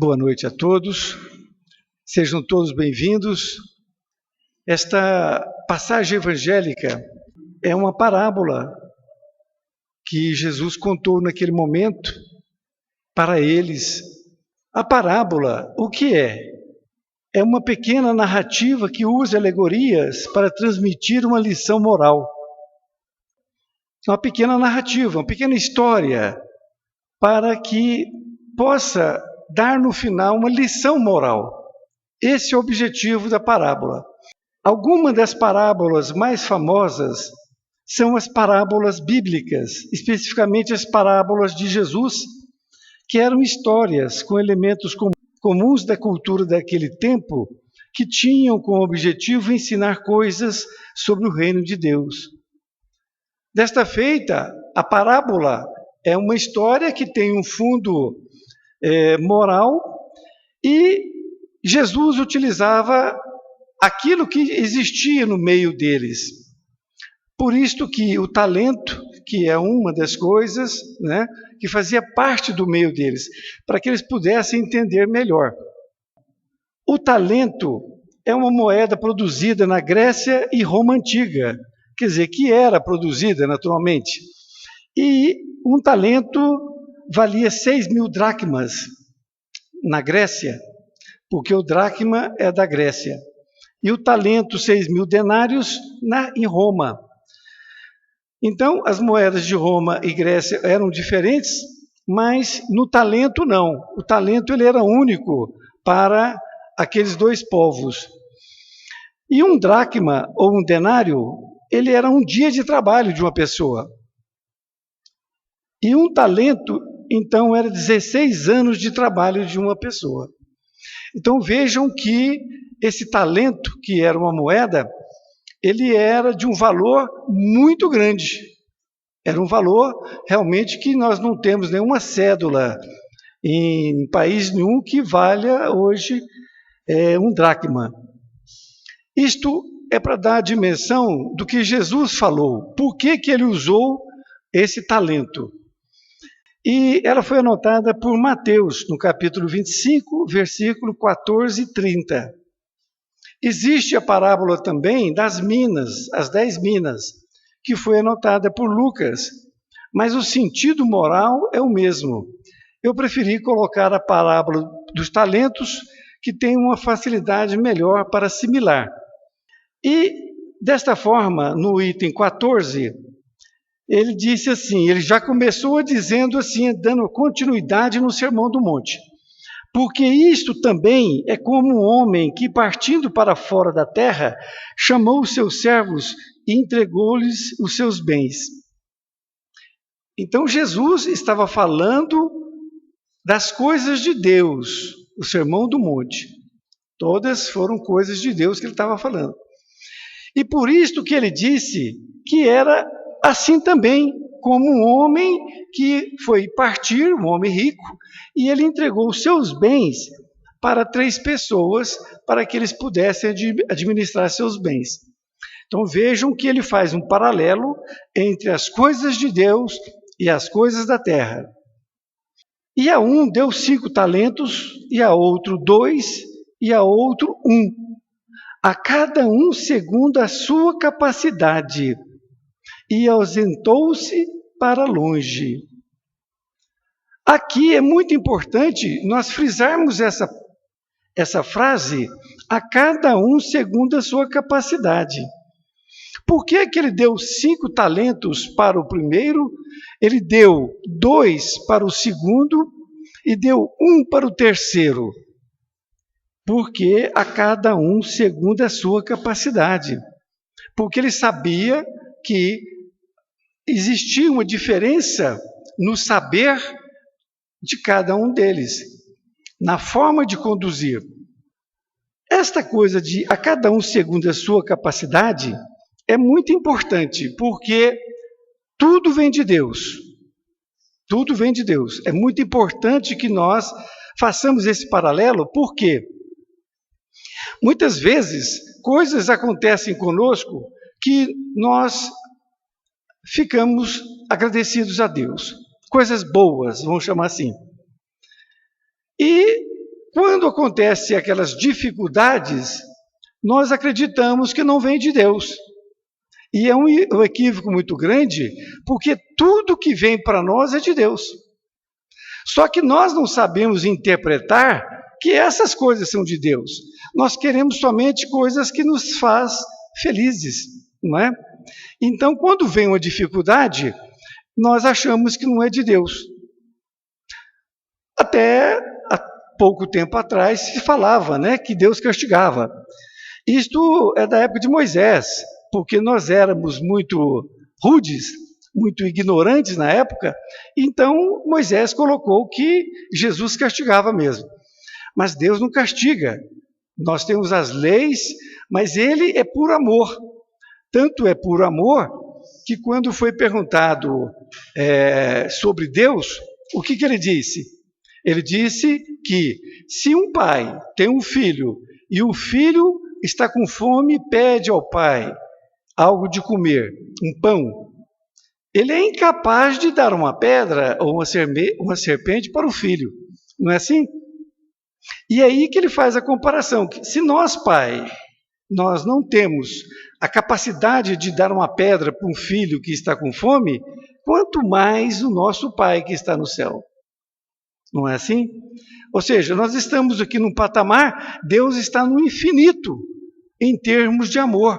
Boa noite a todos, sejam todos bem-vindos. Esta passagem evangélica é uma parábola que Jesus contou naquele momento para eles. A parábola, o que é? É uma pequena narrativa que usa alegorias para transmitir uma lição moral. Uma pequena narrativa, uma pequena história, para que possa dar no final uma lição moral. Esse é o objetivo da parábola. Algumas das parábolas mais famosas são as parábolas bíblicas, especificamente as parábolas de Jesus, que eram histórias com elementos comuns da cultura daquele tempo, que tinham como objetivo ensinar coisas sobre o reino de Deus. Desta feita, a parábola é uma história que tem um fundo moral, e Jesus utilizava aquilo que existia no meio deles. Por isto que o talento, que é uma das coisas, que fazia parte do meio deles, para que eles pudessem entender melhor. O talento é uma moeda produzida na Grécia e Roma antiga, quer dizer, que era produzida naturalmente. E um talento valia 6.000 dracmas na Grécia, porque o dracma é da Grécia. E o talento, 6.000 denários, em Roma. Então, as moedas de Roma e Grécia eram diferentes, mas no talento não. O talento ele era único para aqueles dois povos. E um dracma, ou um denário, ele era um dia de trabalho de uma pessoa. E um talento, então, era 16 anos de trabalho de uma pessoa. Então vejam que esse talento, que era uma moeda, ele era de um valor muito grande. Era um valor realmente que nós não temos nenhuma cédula em país nenhum que valha hoje um dracma. Isto é para dar a dimensão do que Jesus falou. Por que ele usou esse talento? E ela foi anotada por Mateus, no capítulo 25, versículo 14 e 30. Existe a parábola também das minas, as 10 minas, que foi anotada por Lucas, mas o sentido moral é o mesmo. Eu preferi colocar a parábola dos talentos, que tem uma facilidade melhor para assimilar. E, desta forma, no item 14, ele disse assim, ele já começou dizendo assim, dando continuidade no Sermão do Monte. Porque isto também é como um homem que, partindo para fora da terra, chamou os seus servos e entregou-lhes os seus bens. Então Jesus estava falando das coisas de Deus, o Sermão do Monte. Todas foram coisas de Deus que ele estava falando. E por isto que ele disse que era assim também, como um homem que foi partir, um homem rico, e ele entregou os seus bens para 3 pessoas, para que eles pudessem administrar seus bens. Então vejam que ele faz um paralelo entre as coisas de Deus e as coisas da terra. E a um deu 5 talentos, e a outro 2, e a outro 1. A cada um segundo a sua capacidade. E ausentou-se para longe. Aqui é muito importante nós frisarmos essa frase, a cada um segundo a sua capacidade. Por que ele deu 5 talentos para o primeiro, ele deu 2 para o segundo e deu 1 para o terceiro? Porque a cada um segundo a sua capacidade. Porque ele sabia que existia uma diferença no saber de cada um deles, na forma de conduzir. Esta coisa de a cada um segundo a sua capacidade é muito importante, porque tudo vem de Deus. Tudo vem de Deus. É muito importante que nós façamos esse paralelo, porque muitas vezes coisas acontecem conosco que nós ficamos agradecidos a Deus. Coisas boas, vamos chamar assim. E quando acontecem aquelas dificuldades, nós acreditamos que não vem de Deus. E é um equívoco muito grande, porque tudo que vem para nós é de Deus. Só que nós não sabemos interpretar que essas coisas são de Deus. Nós queremos somente coisas que nos faz felizes, não é? Então, quando vem uma dificuldade, nós achamos que não é de Deus. Até há pouco tempo atrás se falava, né, que Deus castigava. Isto é da época de Moisés, porque nós éramos muito rudes, muito ignorantes na época, então Moisés colocou que Jesus castigava mesmo. Mas Deus não castiga. Nós temos as leis, mas ele é por amor. Tanto é por amor que quando foi perguntado sobre Deus, o que ele disse? Ele disse que se um pai tem um filho e o filho está com fome e pede ao pai algo de comer, um pão, ele é incapaz de dar uma pedra ou uma serpente para o filho. Não é assim? E é aí que ele faz a comparação, que se nós, pai, nós não temos a capacidade de dar uma pedra para um filho que está com fome, quanto mais o nosso pai que está no céu. Não é assim? Ou seja, nós estamos aqui num patamar, Deus está no infinito, em termos de amor.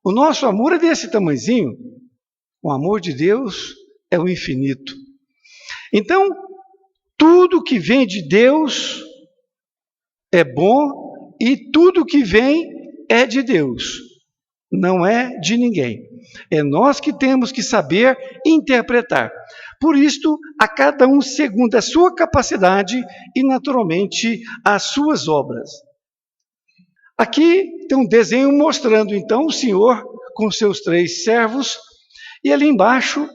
O nosso amor é desse tamanhozinho. O amor de Deus é o infinito. Então, tudo que vem de Deus é bom e tudo que vem é de Deus. Não é de ninguém. É nós que temos que saber interpretar. Por isto, a cada um segundo a sua capacidade e, naturalmente, as suas obras. Aqui tem um desenho mostrando, então, o Senhor com seus 3 servos, e ali embaixo,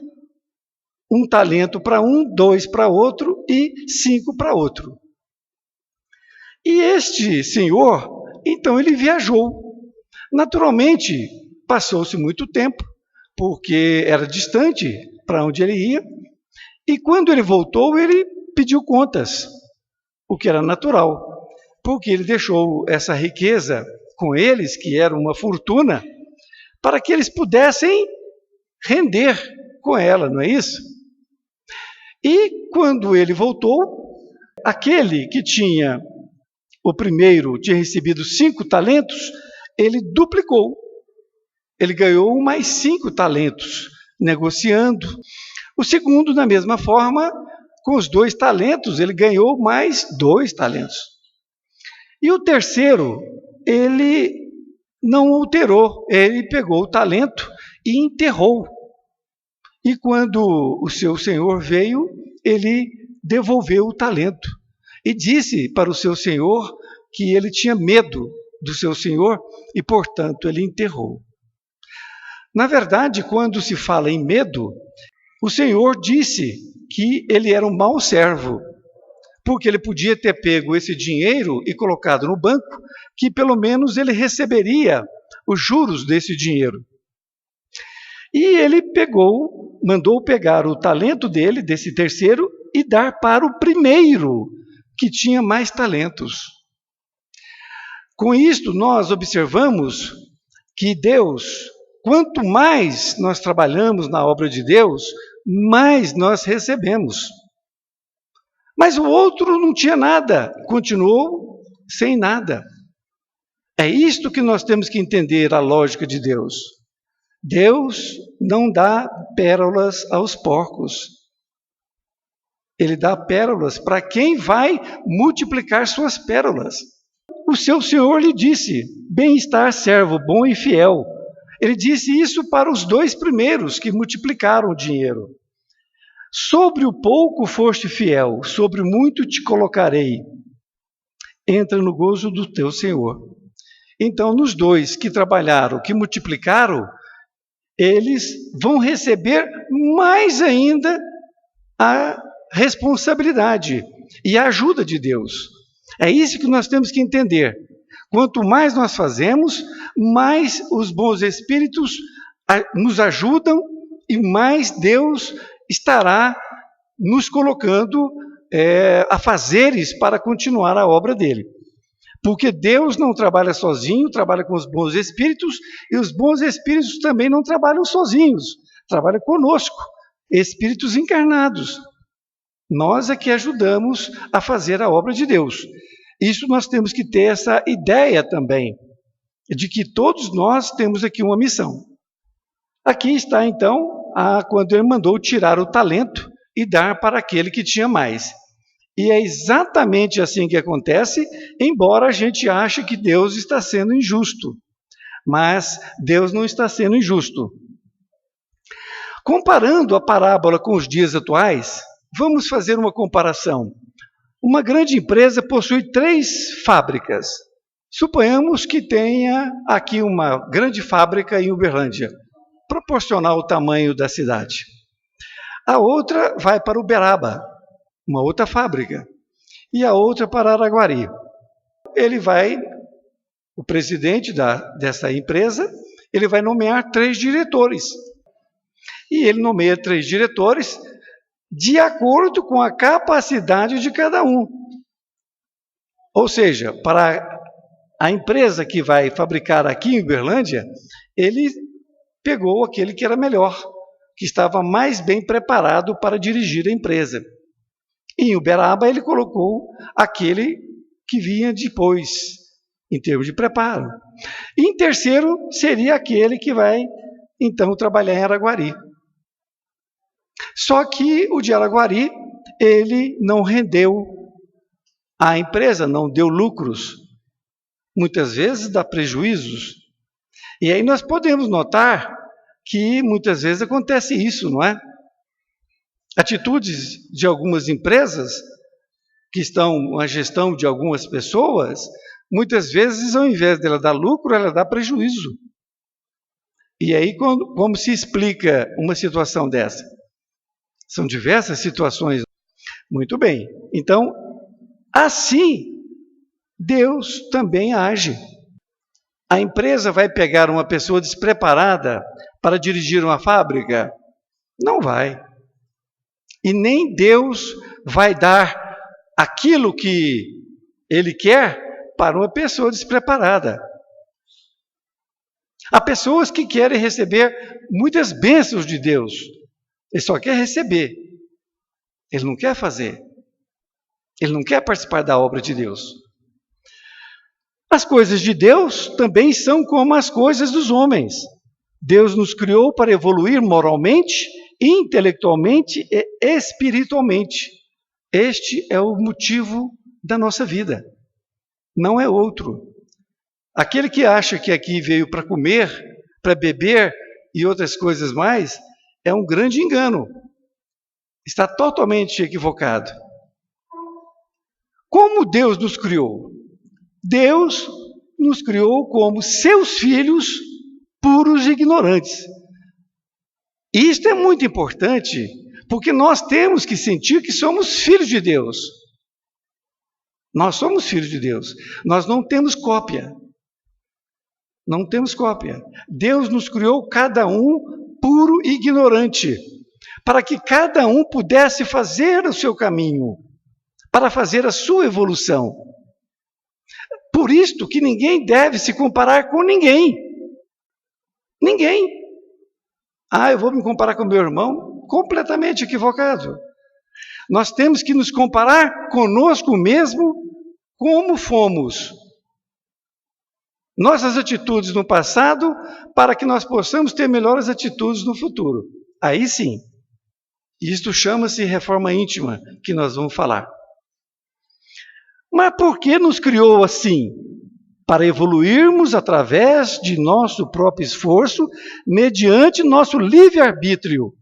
1 talento para um, 2 para outro e 5 para outro. E este senhor, então, ele viajou. Naturalmente, passou-se muito tempo, porque era distante para onde ele ia, e quando ele voltou, ele pediu contas, o que era natural, porque ele deixou essa riqueza com eles, que era uma fortuna, para que eles pudessem render com ela, não é isso? E quando ele voltou, aquele que tinha, o primeiro tinha recebido 5 talentos, ele duplicou. Ele ganhou mais 5 talentos, negociando. O segundo, da mesma forma, com os 2 talentos, ele ganhou mais 2 talentos. E o terceiro, ele não alterou, ele pegou o talento e enterrou. E quando o seu senhor veio, ele devolveu o talento. E disse para o seu senhor que ele tinha medo do seu senhor e, portanto, ele enterrou. Na verdade, quando se fala em medo, o Senhor disse que ele era um mau servo, porque ele podia ter pego esse dinheiro e colocado no banco, que pelo menos ele receberia os juros desse dinheiro. E ele mandou pegar o talento dele, desse terceiro, e dar para o primeiro, que tinha mais talentos. Com isto, nós observamos que Deus, quanto mais nós trabalhamos na obra de Deus, mais nós recebemos. Mas o outro não tinha nada, continuou sem nada. É isto que nós temos que entender a lógica de Deus. Deus não dá pérolas aos porcos. Ele dá pérolas para quem vai multiplicar suas pérolas. O seu Senhor lhe disse: bem-estar, servo bom e fiel. Ele disse isso para os 2 primeiros que multiplicaram o dinheiro. Sobre o pouco foste fiel, sobre o muito te colocarei. Entra no gozo do teu Senhor. Então, nos 2 que trabalharam, que multiplicaram, eles vão receber mais ainda a responsabilidade e a ajuda de Deus. É isso que nós temos que entender. Quanto mais nós fazemos, mais os bons espíritos nos ajudam e mais Deus estará nos colocando afazeres para continuar a obra dele. Porque Deus não trabalha sozinho, trabalha com os bons espíritos, e os bons espíritos também não trabalham sozinhos, trabalham conosco, espíritos encarnados. Nós é que ajudamos a fazer a obra de Deus. Isso nós temos que ter essa ideia também, de que todos nós temos aqui uma missão. Aqui está então, quando ele mandou tirar o talento e dar para aquele que tinha mais. E é exatamente assim que acontece, embora a gente ache que Deus está sendo injusto. Mas Deus não está sendo injusto. Comparando a parábola com os dias atuais, vamos fazer uma comparação. Uma grande empresa possui 3 fábricas. Suponhamos que tenha aqui uma grande fábrica em Uberlândia, proporcional ao tamanho da cidade. A outra vai para Uberaba, uma outra fábrica, e a outra para Araguari. O presidente dessa empresa, ele vai nomear 3 diretores. E ele nomeia 3 diretores de acordo com a capacidade de cada um. Ou seja, para a empresa que vai fabricar aqui em Uberlândia, ele pegou aquele que era melhor, que estava mais bem preparado para dirigir a empresa. Em Uberaba, ele colocou aquele que vinha depois, em termos de preparo. E em terceiro, seria aquele que vai, então, trabalhar em Araguari. Só que o de Araguari, ele não rendeu a empresa, não deu lucros. Muitas vezes dá prejuízos. E aí nós podemos notar que muitas vezes acontece isso, não é? Atitudes de algumas empresas que estão na gestão de algumas pessoas, muitas vezes, ao invés dela dar lucro, ela dá prejuízo. E aí, como se explica uma situação dessa? São diversas situações. Muito bem. Então, assim, Deus também age. A empresa vai pegar uma pessoa despreparada para dirigir uma fábrica? Não vai. E nem Deus vai dar aquilo que Ele quer para uma pessoa despreparada. Há pessoas que querem receber muitas bênçãos de Deus. Ele só quer receber. Ele não quer fazer. Ele não quer participar da obra de Deus. As coisas de Deus também são como as coisas dos homens. Deus nos criou para evoluir moralmente, intelectualmente e espiritualmente. Este é o motivo da nossa vida. Não é outro. Aquele que acha que aqui veio para comer, para beber e outras coisas mais, é um grande engano. Está totalmente equivocado. Como Deus nos criou? Deus nos criou como seus filhos puros e ignorantes. E isto é muito importante, porque nós temos que sentir que somos filhos de Deus. Nós somos filhos de Deus. Nós não temos cópia. Não temos cópia. Deus nos criou cada um puro e ignorante, para que cada um pudesse fazer o seu caminho, para fazer a sua evolução. Por isto que ninguém deve se comparar com ninguém. Ninguém. Eu vou me comparar com meu irmão? Completamente equivocado. Nós temos que nos comparar conosco mesmo, como fomos. Nossas atitudes no passado, para que nós possamos ter melhores atitudes no futuro. Aí sim. Isto chama-se reforma íntima, que nós vamos falar. Mas por que nos criou assim? Para evoluirmos através de nosso próprio esforço, mediante nosso livre-arbítrio.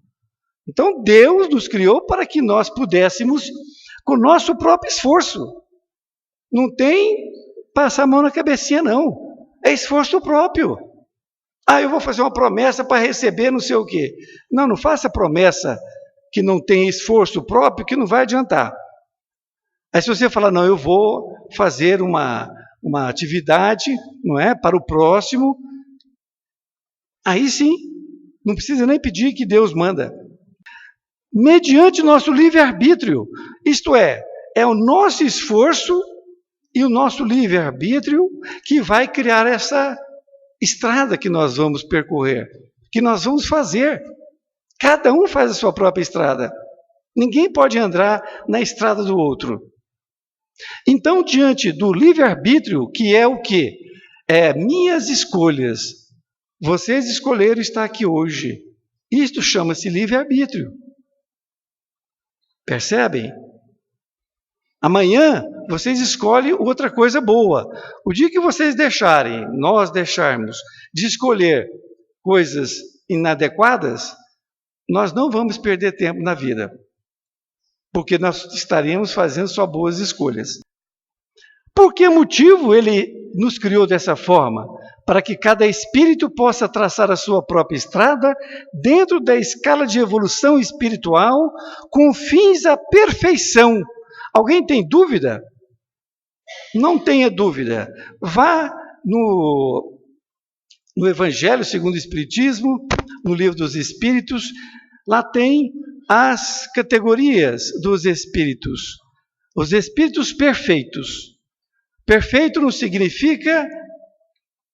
Então, Deus nos criou para que nós pudéssemos, com nosso próprio esforço. Não tem passar a mão na cabecinha, não. É esforço próprio. Eu vou fazer uma promessa para receber não sei o quê. Não faça promessa que não tem esforço próprio, que não vai adiantar. Aí se você falar, não, eu vou fazer uma atividade, não é, para o próximo, aí sim, não precisa nem pedir que Deus manda. mediante nosso livre-arbítrio. Isto é o nosso esforço e o nosso livre-arbítrio que vai criar essa estrada que nós vamos percorrer, que nós vamos fazer. Cada um faz a sua própria estrada. Ninguém pode andar na estrada do outro. Então, diante do livre-arbítrio, que é o quê? É minhas escolhas. Vocês escolheram estar aqui hoje. Isto chama-se livre-arbítrio. Percebem? Amanhã vocês escolhem outra coisa boa. O dia que vocês nós deixarmos de escolher coisas inadequadas, nós não vamos perder tempo na vida, porque nós estaremos fazendo só boas escolhas. Por que motivo ele nos criou dessa forma? Para que cada espírito possa traçar a sua própria estrada dentro da escala de evolução espiritual com fins à perfeição. Alguém tem dúvida? Não tenha dúvida. Vá no Evangelho segundo o Espiritismo, no Livro dos Espíritos, lá tem as categorias dos espíritos. Os espíritos perfeitos. Perfeito não significa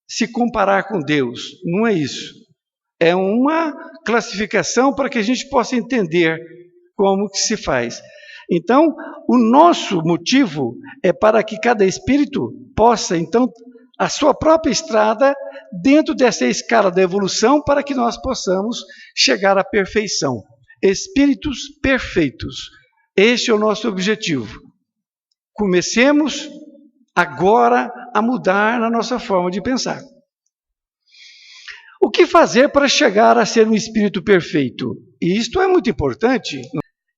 se comparar com Deus, não é isso. É uma classificação para que a gente possa entender como que se faz. Então, o nosso motivo é para que cada espírito possa, então, a sua própria estrada dentro dessa escala da evolução para que nós possamos chegar à perfeição. Espíritos perfeitos. Este é o nosso objetivo. Comecemos agora a mudar na nossa forma de pensar. O que fazer para chegar a ser um espírito perfeito? E isto é muito importante.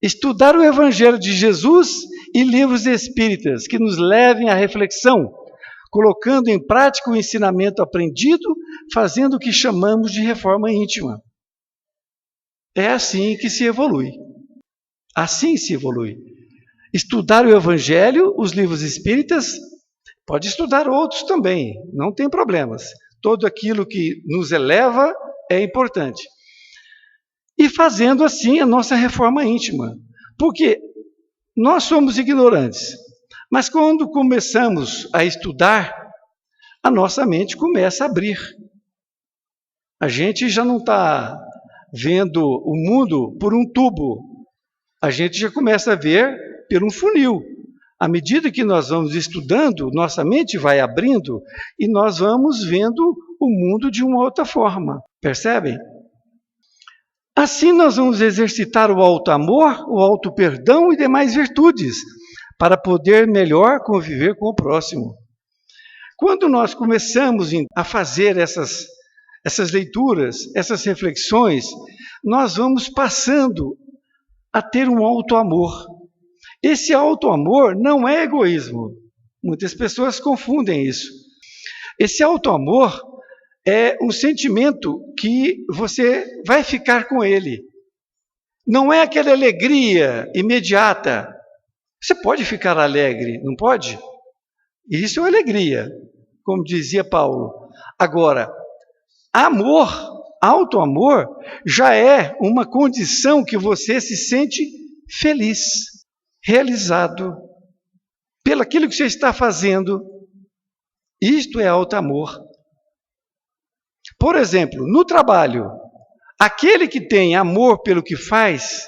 Estudar o Evangelho de Jesus e livros espíritas que nos levem à reflexão, colocando em prática o ensinamento aprendido, fazendo o que chamamos de reforma íntima. É assim que se evolui. Assim se evolui. Estudar o Evangelho, os livros espíritas, pode estudar outros também, não tem problemas. Tudo aquilo que nos eleva é importante. E fazendo assim a nossa reforma íntima. Porque nós somos ignorantes. Mas quando começamos a estudar, a nossa mente começa a abrir. A gente já não está vendo o mundo por um tubo. A gente já começa a ver por um funil. À medida que nós vamos estudando, nossa mente vai abrindo e nós vamos vendo o mundo de uma outra forma. Percebem? Assim nós vamos exercitar o auto-amor, o auto-perdão e demais virtudes, para poder melhor conviver com o próximo. Quando nós começamos a fazer essas leituras, essas reflexões, nós vamos passando a ter um auto-amor. Esse auto-amor não é egoísmo. Muitas pessoas confundem isso. Esse auto-amor é um sentimento que você vai ficar com ele. Não é aquela alegria imediata. Você pode ficar alegre, não pode? Isso é alegria, como dizia Paulo. Agora, amor, auto-amor, já é uma condição que você se sente feliz, realizado pelaquilo que você está fazendo. Isto é auto-amor. Por exemplo, no trabalho, aquele que tem amor pelo que faz,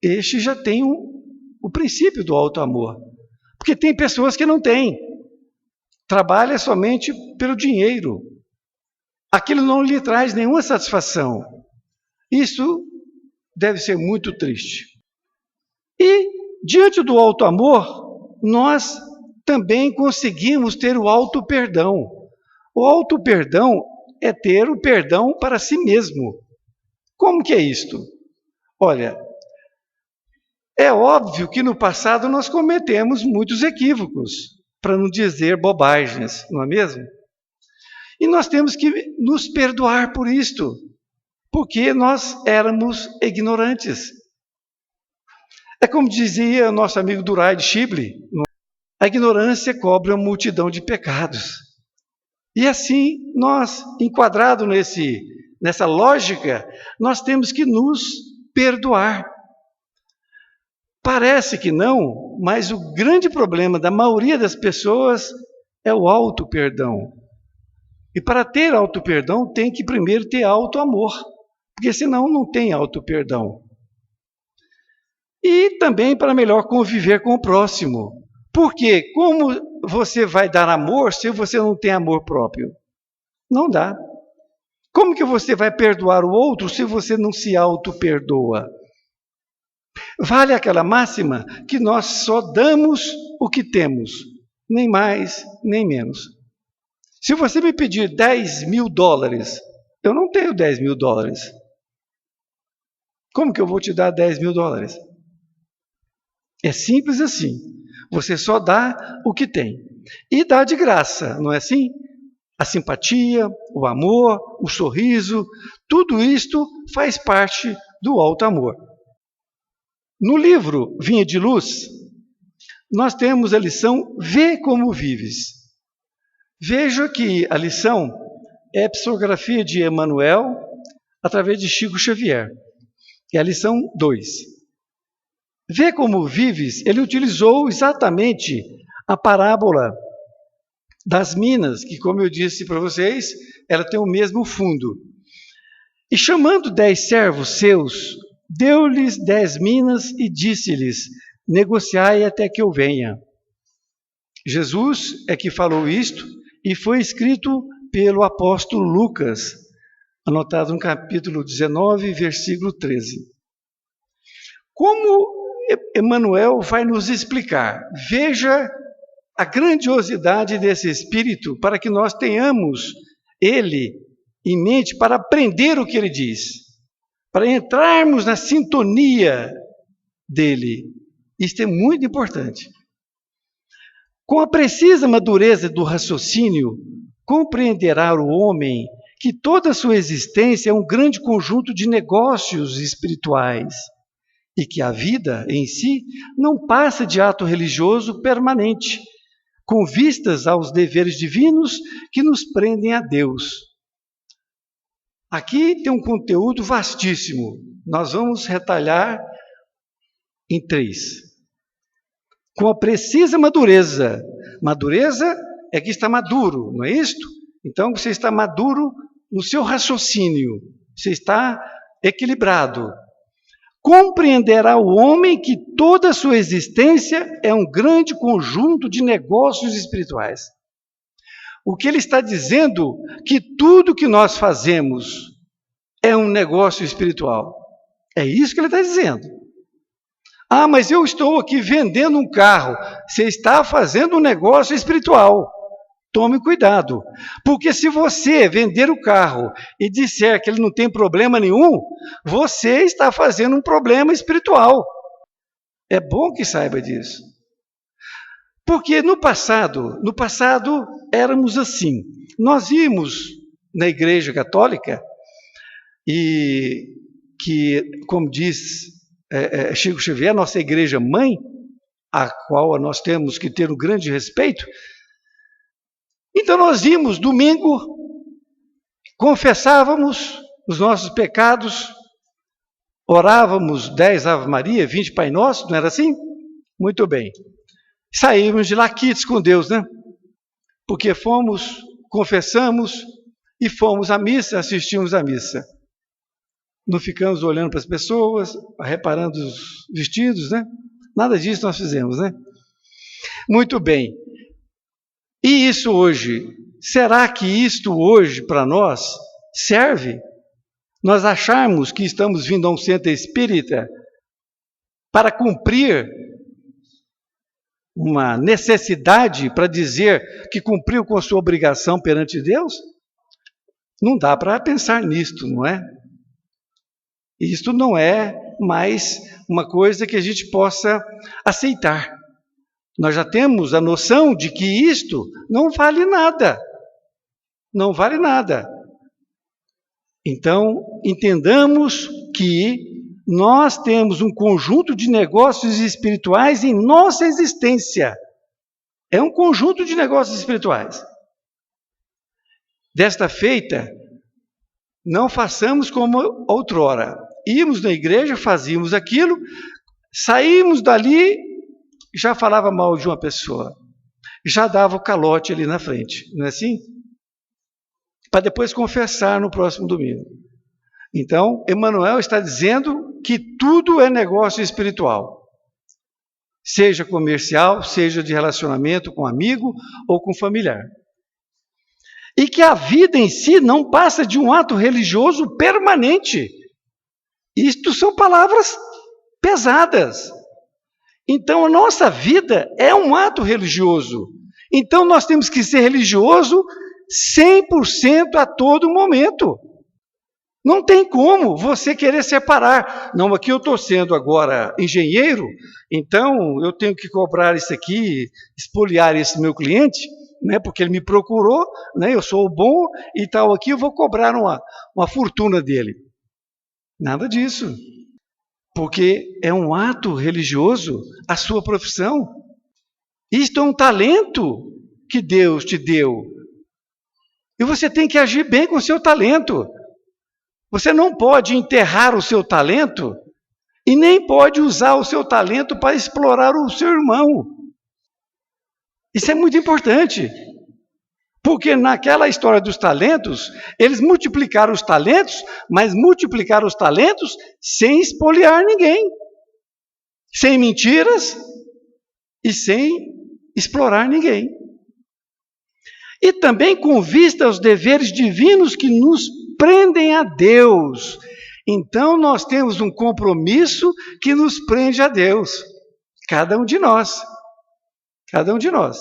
este já tem o princípio do auto-amor. Porque tem pessoas que não têm. Trabalha somente pelo dinheiro. Aquilo não lhe traz nenhuma satisfação. Isso deve ser muito triste. E, diante do auto-amor, nós também conseguimos ter o auto-perdão. O auto-perdão é ter o perdão para si mesmo. Como que é isto? Olha, é óbvio que no passado nós cometemos muitos equívocos, para não dizer bobagens, não é mesmo? E nós temos que nos perdoar por isto, porque nós éramos ignorantes. É como dizia nosso amigo Duray de Chibli, a ignorância cobre uma multidão de pecados. E assim, nós, enquadrados nessa lógica, nós temos que nos perdoar. Parece que não, mas o grande problema da maioria das pessoas é o auto-perdão. E para ter auto-perdão tem que primeiro ter auto-amor, porque senão não tem auto-perdão. E também para melhor conviver com o próximo. Porque como você vai dar amor se você não tem amor próprio? Não dá. Como que você vai perdoar o outro se você não se auto-perdoa? Vale aquela máxima que nós só damos o que temos, nem mais, nem menos. Se você me pedir $10.000, eu não tenho $10.000. Como que eu vou te dar $10.000? É simples assim. Você só dá o que tem. E dá de graça, não é assim? A simpatia, o amor, o sorriso, tudo isto faz parte do alto amor. No livro Vinha de Luz, nós temos a lição Vê Como Vives. Veja que a lição é a psicografia de Emmanuel através de Chico Xavier. É a lição 2. Vê Como Vives, ele utilizou exatamente a parábola das minas, que, como eu disse para vocês, ela tem o mesmo fundo. E chamando 10 servos seus, deu-lhes 10 minas e disse-lhes: negociai até que eu venha. Jesus é que falou isto e foi escrito pelo apóstolo Lucas, anotado no capítulo 19, versículo 13. Como Emmanuel vai nos explicar? Veja a grandiosidade desse Espírito para que nós tenhamos ele em mente para aprender o que ele diz, para entrarmos na sintonia dele. Isto é muito importante. Com a precisa madureza do raciocínio, compreenderá o homem que toda a sua existência é um grande conjunto de negócios espirituais e que a vida em si não passa de ato religioso permanente, com vistas aos deveres divinos que nos prendem a Deus. Aqui tem um conteúdo vastíssimo. Nós vamos retalhar em 3. Com a precisa madureza. Madureza é que está maduro, não é isto? Então você está maduro no seu raciocínio. Você está equilibrado. Compreenderá o homem que toda a sua existência é um grande conjunto de negócios espirituais. O que ele está dizendo que tudo que nós fazemos é um negócio espiritual. É isso que ele está dizendo. Ah, mas eu estou aqui vendendo um carro. Você está fazendo um negócio espiritual. Tome cuidado, porque se você vender o carro e disser que ele não tem problema nenhum, você está fazendo um problema espiritual. É bom que saiba disso. Porque no passado éramos assim. Nós íamos na Igreja Católica e que, como diz Chico Xavier, nossa igreja mãe, a qual nós temos que ter um grande respeito. Então nós íamos domingo, confessávamos os nossos pecados, orávamos 10 Ave Maria, 20 Pai Nosso, não era assim? Muito bem. Saímos de lá quites com Deus, né? Porque fomos, confessamos e fomos à missa, assistimos à missa. Não ficamos olhando para as pessoas, reparando os vestidos, né? Nada disso nós fizemos, né? Muito bem. E isso hoje, será que isto hoje para nós serve? Nós acharmos que estamos vindo a um centro espírita para cumprir uma necessidade, para dizer que cumpriu com a sua obrigação perante Deus? Não dá para pensar nisto, não é? Isto não é mais uma coisa que a gente possa aceitar. Nós já temos a noção de que isto não vale nada. Não vale nada. Então, entendamos que nós temos um conjunto de negócios espirituais em nossa existência. É um conjunto de negócios espirituais. Desta feita, não façamos como outrora. íamos na igreja, fazíamos aquilo, saímos dali, já falava mal de uma pessoa, já dava o calote ali na frente, não é assim? Para depois confessar no próximo domingo. Então, Emmanuel está dizendo que tudo é negócio espiritual. Seja comercial, seja de relacionamento com amigo ou com familiar. E que a vida em si não passa de um ato religioso permanente. Isto são palavras pesadas. Então, a nossa vida é um ato religioso. Então, nós temos que ser religioso 100% a todo momento. Não tem como você querer separar. Não, aqui eu estou sendo agora engenheiro, então eu tenho que cobrar isso aqui, espoliar esse meu cliente, né, porque ele me procurou, né, eu sou o bom e tal, aqui eu vou cobrar uma fortuna dele. Nada disso. Porque é um ato religioso a sua profissão. Isto é um talento que Deus te deu. E você tem que agir bem com o seu talento. Você não pode enterrar o seu talento e nem pode usar o seu talento para explorar o seu irmão. Isso é muito importante. Porque naquela história dos talentos, eles multiplicaram os talentos, mas multiplicaram os talentos sem espoliar ninguém. Sem mentiras e sem explorar ninguém. E também com vista aos deveres divinos que nos prendem a Deus. Então nós temos um compromisso que nos prende a Deus. Cada um de nós. Cada um de nós.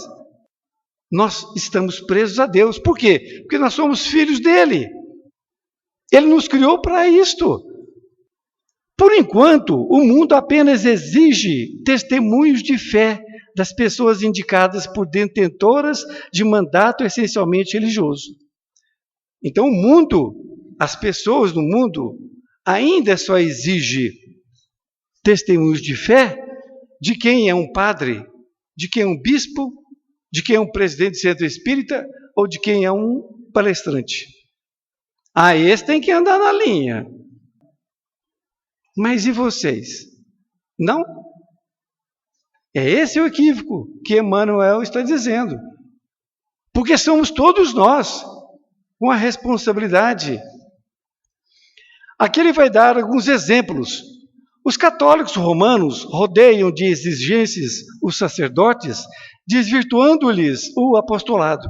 Nós estamos presos a Deus. Por quê? Porque nós somos filhos dele. Ele nos criou para isto. Por enquanto, o mundo apenas exige testemunhos de fé das pessoas indicadas por detentoras de mandato essencialmente religioso. Então, o mundo, as pessoas no mundo, ainda só exige testemunhos de fé de quem é um padre, de quem é um bispo, de quem é um presidente de centro espírita ou de quem é um palestrante. Ah, esse tem que andar na linha. Mas e vocês? Não? É esse o equívoco que Emmanuel está dizendo. Porque somos todos nós com a responsabilidade. Aqui ele vai dar alguns exemplos. Os católicos romanos rodeiam de exigências os sacerdotes, desvirtuando-lhes o apostolado.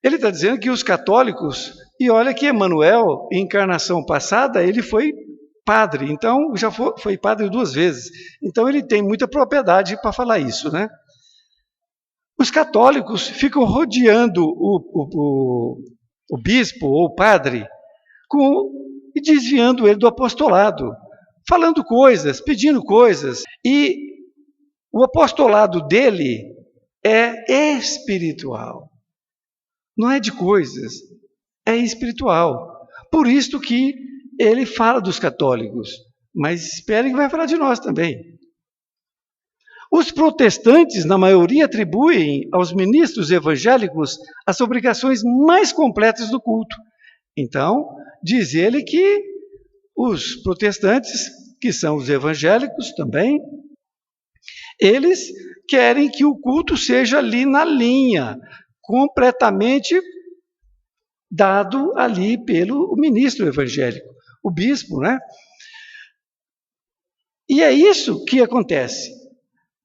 Ele está dizendo que os católicos, e olha que Emmanuel, em encarnação passada, ele foi padre, então já foi padre 2 vezes. Então ele tem muita propriedade para falar isso, né? Os católicos ficam rodeando o bispo ou o padre e desviando ele do apostolado, falando coisas, pedindo coisas. E o apostolado dele é espiritual. Não é de coisas, é espiritual. Por isso que ele fala dos católicos, mas espere que vai falar de nós também. Os protestantes, na maioria, atribuem aos ministros evangélicos as obrigações mais completas do culto. Então, diz ele que os protestantes, que são os evangélicos também, eles querem que o culto seja ali na linha, completamente dado ali pelo ministro evangélico, o bispo, né? E é isso que acontece.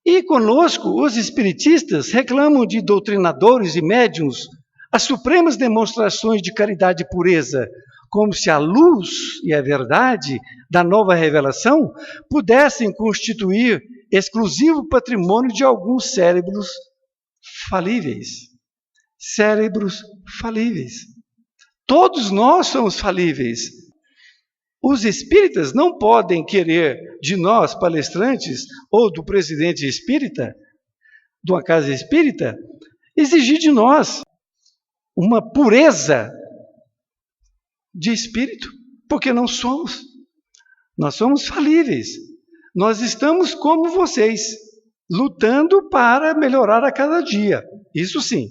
E conosco, os espiritistas reclamam de doutrinadores e médiuns as supremas demonstrações de caridade e pureza, como se a luz e a verdade da nova revelação pudessem constituir exclusivo patrimônio de alguns cérebros falíveis. Cérebros falíveis. Todos nós somos falíveis. Os espíritas não podem querer de nós, palestrantes, ou do presidente espírita, de uma casa espírita, exigir de nós uma pureza de espírito, porque não somos. Nós somos falíveis. Nós estamos como vocês, lutando para melhorar a cada dia. Isso sim.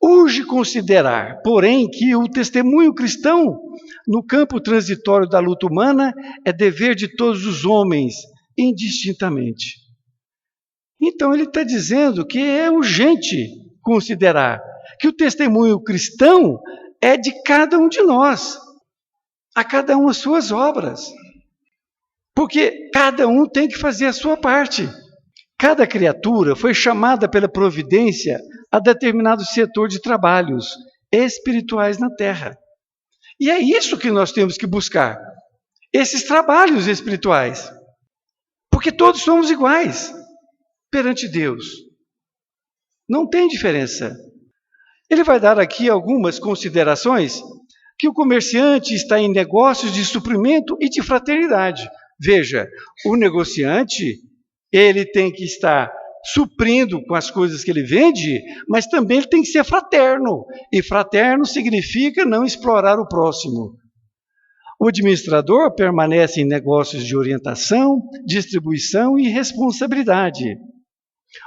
Urge considerar, porém, que o testemunho cristão no campo transitório da luta humana, é dever de todos os homens, indistintamente. Então ele está dizendo que é urgente considerar que o testemunho cristão é de cada um de nós, a cada um as suas obras, porque cada um tem que fazer a sua parte. Cada criatura foi chamada pela providência a determinado setor de trabalhos espirituais na terra. E é isso que nós temos que buscar, esses trabalhos espirituais, porque todos somos iguais perante Deus. Não tem diferença. Ele vai dar aqui algumas considerações que o comerciante está em negócios de suprimento e de fraternidade. Veja, o negociante, ele tem que estar suprindo com as coisas que ele vende, mas também ele tem que ser fraterno. E fraterno significa não explorar o próximo. O administrador permanece em negócios de orientação, distribuição e responsabilidade.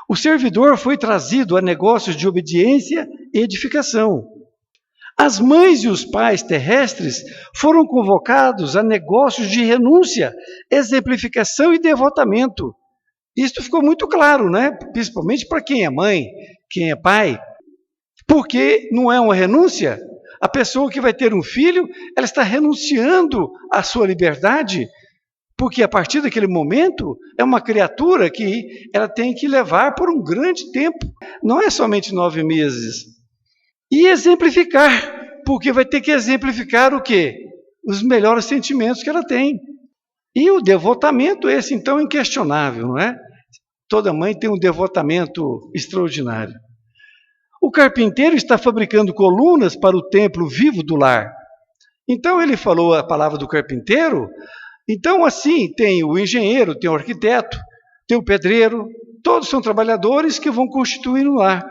O servidor foi trazido a negócios de obediência e edificação. As mães e os pais terrestres foram convocados a negócios de renúncia, exemplificação e devotamento. Isso ficou muito claro, né? Principalmente para quem é mãe, quem é pai. Porque não é uma renúncia? A pessoa que vai ter um filho, ela está renunciando à sua liberdade, porque a partir daquele momento é uma criatura que ela tem que levar por um grande tempo. Não é somente 9 meses. E exemplificar, porque vai ter que exemplificar o quê? Os melhores sentimentos que ela tem. E o devotamento, esse então é inquestionável, não é? Toda mãe tem um devotamento extraordinário. O carpinteiro está fabricando colunas para o templo vivo do lar. Então ele falou a palavra do carpinteiro. Então assim, tem o engenheiro, tem o arquiteto, tem o pedreiro, todos são trabalhadores que vão constituir um lar.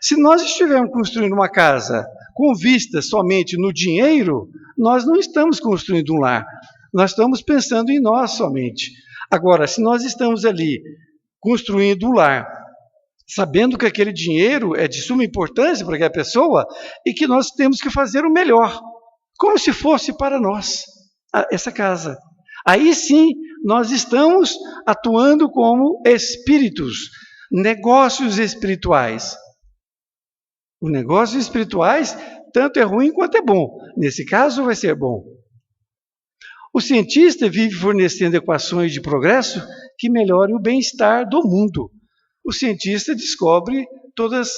Se nós estivermos construindo uma casa com vista somente no dinheiro, nós não estamos construindo um lar. Nós estamos pensando em nós somente. Agora, se nós estamos ali construindo um lar, sabendo que aquele dinheiro é de suma importância para aquela pessoa e que nós temos que fazer o melhor, como se fosse para nós, essa casa. Aí sim, nós estamos atuando como espíritos, negócios espirituais. Os negócios espirituais, tanto é ruim quanto é bom. Nesse caso, vai ser bom. O cientista vive fornecendo equações de progresso que melhorem o bem-estar do mundo. O cientista descobre todos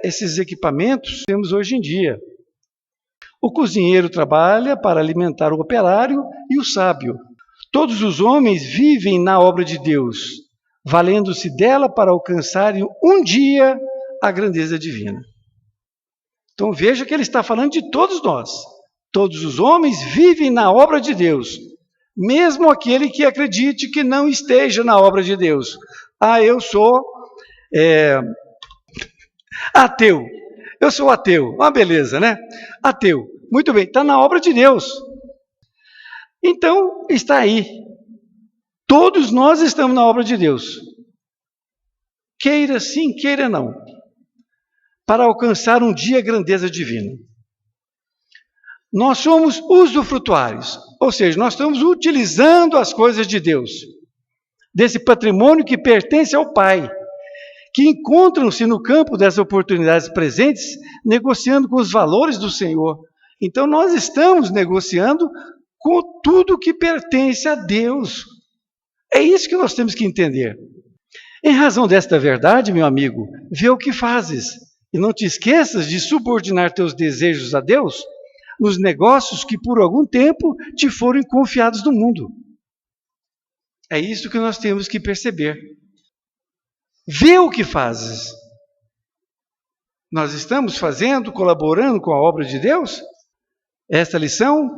esses equipamentos que temos hoje em dia. O cozinheiro trabalha para alimentar o operário e o sábio. Todos os homens vivem na obra de Deus, valendo-se dela para alcançarem um dia a grandeza divina. Então veja que ele está falando de todos nós. Todos os homens vivem na obra de Deus, mesmo aquele que acredite que não esteja na obra de Deus. Eu sou ateu. Eu sou ateu. Uma beleza, né? Ateu. Muito bem, está na obra de Deus. Então, está aí. Todos nós estamos na obra de Deus. Queira sim, queira não. Para alcançar um dia a grandeza divina. Nós somos usufrutuários, ou seja, nós estamos utilizando as coisas de Deus, desse patrimônio que pertence ao Pai, que encontram-se no campo das oportunidades presentes, negociando com os valores do Senhor. Então nós estamos negociando com tudo que pertence a Deus. É isso que nós temos que entender. Em razão desta verdade, meu amigo, vê o que fazes, e não te esqueças de subordinar teus desejos a Deus, nos negócios que por algum tempo te foram confiados no mundo. É isso que nós temos que perceber. Vê o que fazes. Nós estamos fazendo, colaborando com a obra de Deus? Esta lição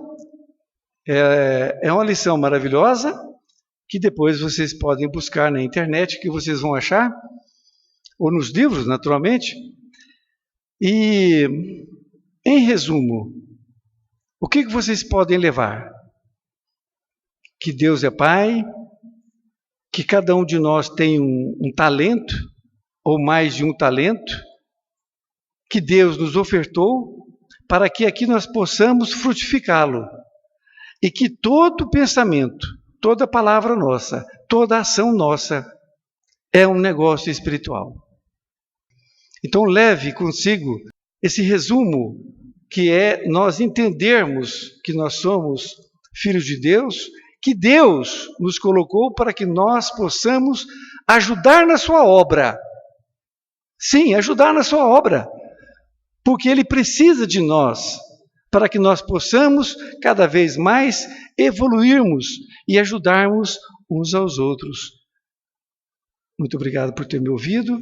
é uma lição maravilhosa, que depois vocês podem buscar na internet, que vocês vão achar, ou nos livros, naturalmente. E, em resumo, o que vocês podem levar? Que Deus é Pai, que cada um de nós tem um talento, ou mais de um talento, que Deus nos ofertou, para que aqui nós possamos frutificá-lo. e que todo pensamento, toda palavra nossa, toda ação nossa é um negócio espiritual. Então leve consigo esse resumo, que é nós entendermos que nós somos filhos de Deus, que Deus nos colocou para que nós possamos ajudar na sua obra. Sim, ajudar na sua obra, porque Ele precisa de nós, para que nós possamos cada vez mais evoluirmos e ajudarmos uns aos outros. Muito obrigado por ter me ouvido.